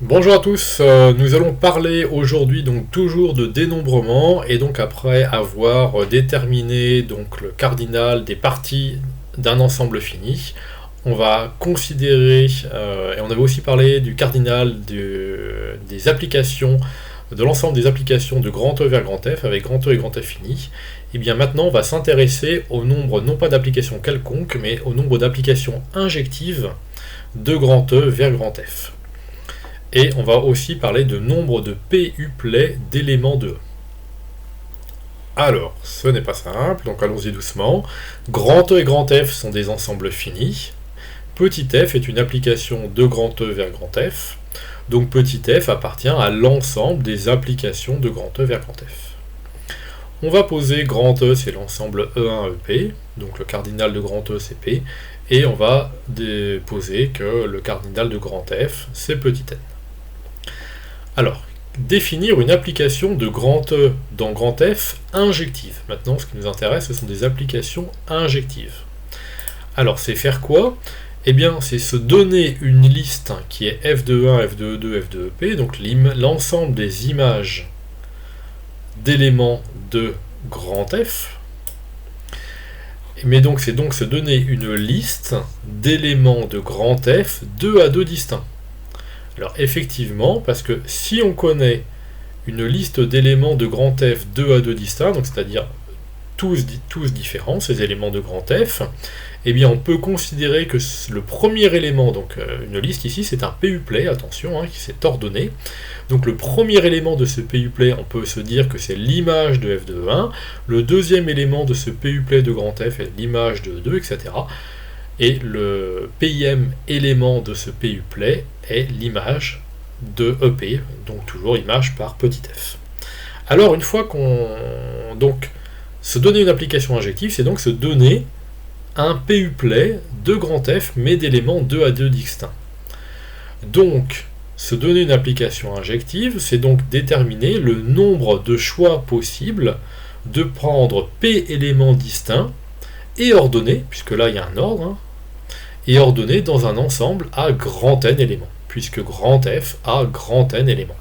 Bonjour à tous, nous allons parler aujourd'hui donc toujours de dénombrement et donc après avoir déterminé donc le cardinal des parties d'un ensemble fini, on va considérer, et on avait aussi parlé du cardinal des applications, de l'ensemble des applications de grand E vers grand F avec grand E et grand F fini. Et bien maintenant on va s'intéresser au nombre non pas d'applications quelconques mais au nombre d'applications injectives de grand E vers grand F. Et on va aussi parler de nombre de PU-play d'éléments de E. Alors, ce n'est pas simple, donc allons-y doucement. Grand E et grand F sont des ensembles finis. Petit f est une application de grand E vers grand F. Donc petit f appartient à l'ensemble des applications de grand E vers grand F. On va poser grand E, c'est l'ensemble E1-EP, donc le cardinal de grand E c'est P, et on va poser que le cardinal de grand F c'est petit n. Alors, définir une application de grand E dans grand F injective. Maintenant, ce qui nous intéresse, ce sont des applications injectives. Alors, c'est faire quoi? Eh bien, c'est se donner une liste qui est f de 1, f de 2, f de EP, donc l'ensemble des images d'éléments de grand F. Mais donc, c'est donc se donner une liste d'éléments de grand F 2 à 2 distincts. Alors effectivement, parce que si on connaît une liste d'éléments de grand F 2 à 2 distincts, donc c'est-à-dire tous différents, ces éléments de grand F, eh bien on peut considérer que le premier élément, donc une liste ici, c'est un PU-play, attention, qui s'est ordonné. Donc le premier élément de ce PU-play, on peut se dire que c'est l'image de f de 1, le deuxième élément de ce PU-play de grand F est l'image de 2, etc. Et le PIM élément de ce PU-play est l'image de EP, donc toujours image par petit f. Alors une fois qu'on... Donc, se donner une application injective, c'est donc se donner un PU-play de grand F, mais d'éléments 2 à 2 distincts. Donc, se donner une application injective, c'est donc déterminer le nombre de choix possibles de prendre P éléments distincts et ordonner, puisque là il y a un ordre, et ordonné dans un ensemble à grand N éléments, puisque grand F a grand N éléments.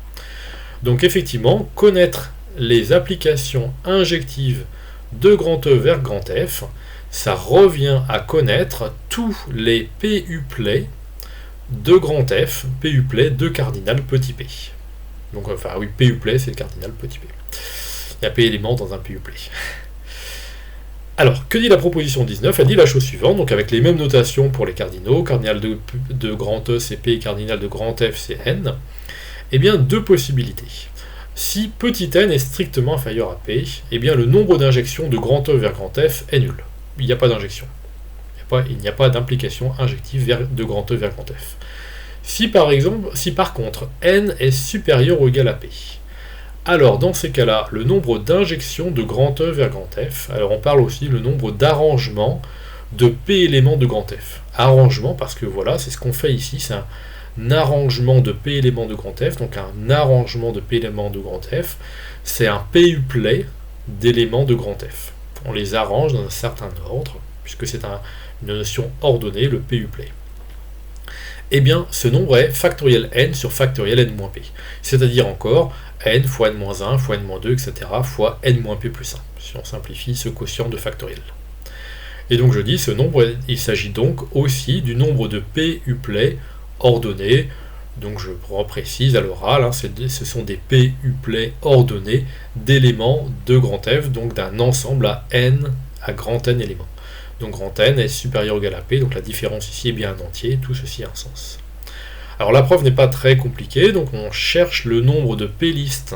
Donc effectivement, connaître les applications injectives de grand E vers grand F, ça revient à connaître tous les PU-play de grand F, PU-play de cardinal petit p. Donc enfin oui, PU-play c'est le cardinal petit p. Il y a P éléments dans un PU-play. Alors, que dit la proposition 19? Elle dit la chose suivante, donc avec les mêmes notations pour les cardinaux, cardinal de grand E c'est P et cardinal de grand F c'est N, eh bien deux possibilités. Si petit n est strictement inférieur à P, eh bien le nombre d'injections de grand E vers grand F est nul. Il n'y a pas d'injection. Il n'y a pas d'implication injective de grand E vers grand F. Si par contre n est supérieur ou égal à P, alors dans ces cas-là, le nombre d'injections de grand E vers grand F, alors on parle aussi le nombre d'arrangements de P éléments de grand F. Arrangement parce que voilà, c'est ce qu'on fait ici, c'est un arrangement de P éléments de grand F, donc un arrangement de P éléments de grand F, c'est un PU-play d'éléments de grand F. On les arrange dans un certain ordre, puisque c'est une notion ordonnée, le PU-play. Eh bien, ce nombre est factoriel n sur factoriel n-p. C'est-à-dire encore n fois n-1 fois n-2, etc. fois n-p plus 1, si on simplifie ce quotient de factoriel. Et donc je dis, ce nombre, il s'agit donc aussi du nombre de PU-play ordonnés, donc je reprécise à l'oral, ce sont des PU-play ordonnés d'éléments de grand F, donc d'un ensemble à n, à grand N éléments. Donc grand N est supérieur ou égal à P, donc la différence ici est bien un entier, tout ceci a un sens. Alors la preuve n'est pas très compliquée, donc on cherche le nombre de P-list,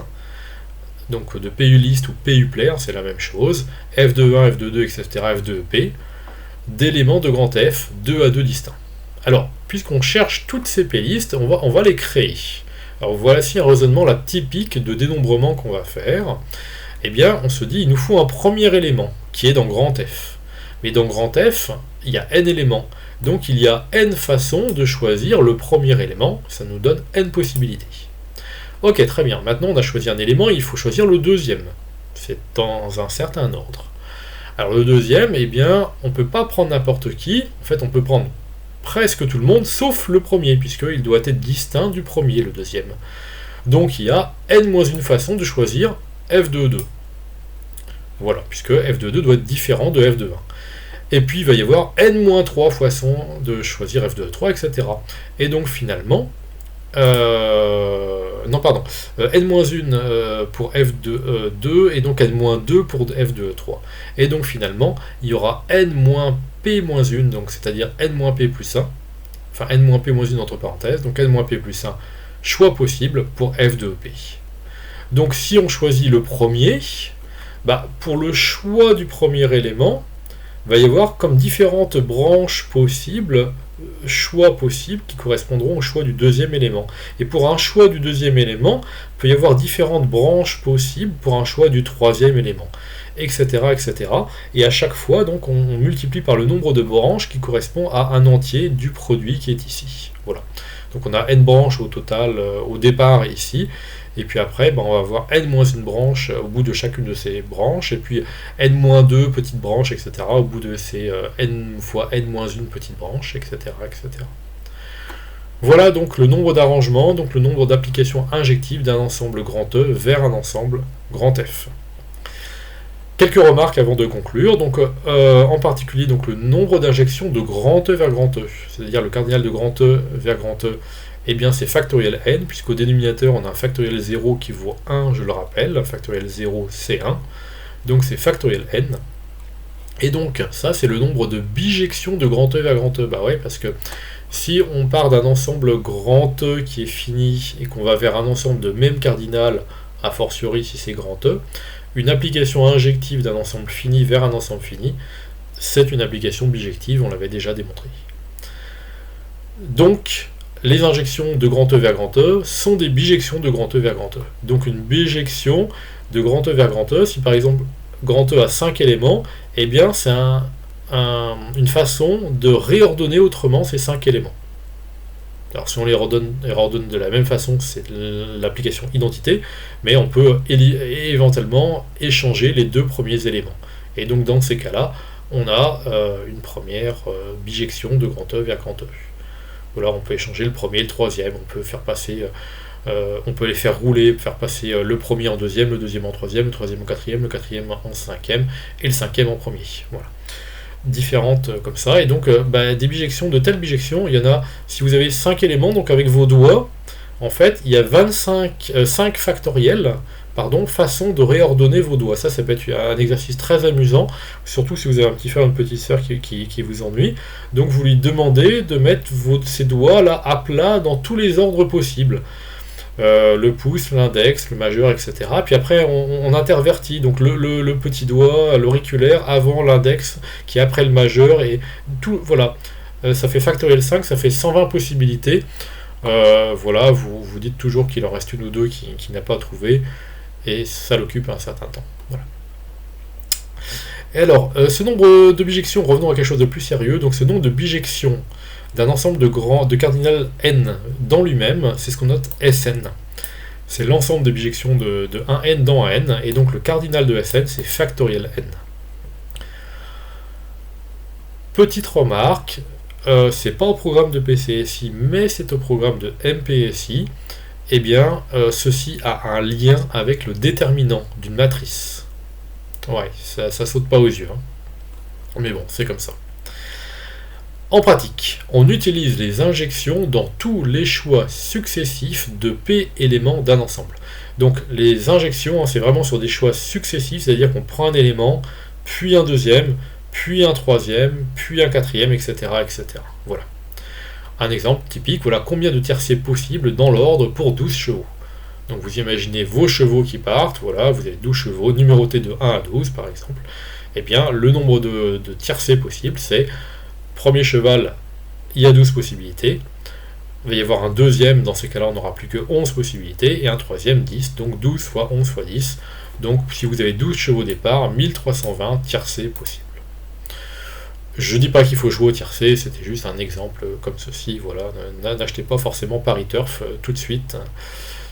donc de PU-list ou PU-play, c'est la même chose, F de 1, F de 2, etc., F de P, d'éléments de grand F 2 à 2 distincts. Alors, puisqu'on cherche toutes ces P-listes, on va les créer. Alors voici un raisonnement là, typique de dénombrement qu'on va faire. Eh bien, on se dit, il nous faut un premier élément, qui est dans grand F. Mais dans grand F, il y a n éléments. Donc il y a n façons de choisir le premier élément, ça nous donne n possibilités. Ok, très bien, maintenant on a choisi un élément, il faut choisir le deuxième. C'est dans un certain ordre. Alors le deuxième, eh bien, on ne peut pas prendre n'importe qui, en fait on peut prendre presque tout le monde, sauf le premier, puisqu'il doit être distinct du premier, le deuxième. Donc il y a n-1 façon de choisir f de 2. Voilà, puisque f de 2 doit être différent de f de 1. Et puis il va y avoir n-3 façons de choisir f de 3, etc. Et donc finalement, n-1 pour f de 2 et donc n-2 pour f de 3. Et donc finalement, il y aura n-p-1, donc c'est-à-dire n-p plus 1, enfin n-p-1 entre parenthèses, donc n-p plus 1 choix possible pour f de p. Donc si on choisit le premier, pour le choix du premier élément, il va y avoir comme différentes branches possibles, choix possibles qui correspondront au choix du deuxième élément. Et pour un choix du deuxième élément, il peut y avoir différentes branches possibles pour un choix du troisième élément, etc., etc. Et à chaque fois, donc, on multiplie par le nombre de branches qui correspond à un entier du produit qui est ici. Voilà. Donc on a n branches au total au départ ici. Et puis après, on va avoir n-1 branche au bout de chacune de ces branches, et puis n-2 petites branches, etc. au bout de ces n fois n-1 petites branches, etc., etc. Voilà donc le nombre d'arrangements, donc le nombre d'applications injectives d'un ensemble grand E vers un ensemble grand F. Quelques remarques avant de conclure. Donc, en particulier donc, le nombre d'injections de grand E vers grand E, c'est-à-dire le cardinal de grand E vers grand E, eh bien c'est factoriel n, puisqu'au dénominateur on a un factoriel 0 qui vaut 1, je le rappelle, factoriel 0 c'est 1, donc c'est factoriel n. Et donc ça c'est le nombre de bijections de grand E vers grand E, ouais, parce que si on part d'un ensemble grand E qui est fini et qu'on va vers un ensemble de même cardinal, a fortiori si c'est grand E, une application injective d'un ensemble fini vers un ensemble fini, c'est une application bijective, on l'avait déjà démontré. Donc, les injections de grand E vers grand E sont des bijections de grand E vers grand E. Donc une bijection de grand E vers grand E, si par exemple grand E a 5 éléments, eh bien c'est une façon de réordonner autrement ces 5 éléments. Alors si on les réordonne de la même façon, c'est l'application identité, mais on peut éventuellement échanger les deux premiers éléments. Et donc dans ces cas-là, on a une première bijection de grand E vers grand E. Voilà, on peut échanger le premier et le troisième, on peut faire passer, on peut les faire rouler, faire passer le premier en deuxième, le deuxième en troisième, le troisième en quatrième, le quatrième en cinquième, et le cinquième en premier. Voilà. Différentes comme ça, et donc des bijections, de telles bijections, il y en a, si vous avez 5 éléments, donc avec vos doigts, en fait, il y a 5 factoriels, façons de réordonner vos doigts. Ça peut être un exercice très amusant, surtout si vous avez un petit frère ou une petite sœur qui vous ennuie. Donc vous lui demandez de mettre ces doigts là à plat dans tous les ordres possibles. Le pouce, l'index, le majeur, etc. Puis après on intervertit, donc le petit doigt, l'auriculaire avant l'index qui est après le majeur, et tout, voilà. Ça fait factoriel 5, ça fait 120 possibilités. Voilà, vous dites toujours qu'il en reste une ou deux qui n'a pas trouvé, et ça l'occupe un certain temps. Voilà. Et alors, ce nombre de bijections, revenons à quelque chose de plus sérieux, donc ce nombre de bijections d'un ensemble de cardinal n dans lui-même, c'est ce qu'on note Sn. C'est l'ensemble de bijections de 1n dans 1n, et donc le cardinal de Sn, c'est factoriel n. Petite remarque, c'est pas au programme de PCSI, mais c'est au programme de MPSI, eh bien, ceci a un lien avec le déterminant d'une matrice. Ouais, ça saute pas aux yeux, hein. Mais bon, c'est comme ça. En pratique, on utilise les injections dans tous les choix successifs de P éléments d'un ensemble. Donc les injections, c'est vraiment sur des choix successifs, c'est-à-dire qu'on prend un élément, puis un deuxième, puis un troisième, puis un quatrième, etc., etc. Voilà. Un exemple typique, voilà combien de tiercés possibles dans l'ordre pour 12 chevaux. Donc vous imaginez vos chevaux qui partent, voilà, vous avez 12 chevaux, numérotés de 1 à 12 par exemple. Eh bien, le nombre de tiercés possibles, c'est premier cheval, il y a 12 possibilités. Il va y avoir un deuxième, dans ces cas-là, on n'aura plus que 11 possibilités, et un troisième, 10, donc 12 fois 11 fois 10. Donc si vous avez 12 chevaux au départ, 1320 tiercés possibles. Je ne dis pas qu'il faut jouer au tiercé, c'était juste un exemple comme ceci, voilà. N'achetez pas forcément Paris Turf tout de suite,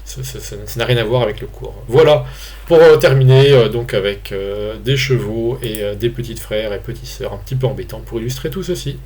ça n'a rien à voir avec le cours. Voilà, pour terminer donc avec des chevaux et des petites frères et petites sœurs un petit peu embêtants pour illustrer tout ceci.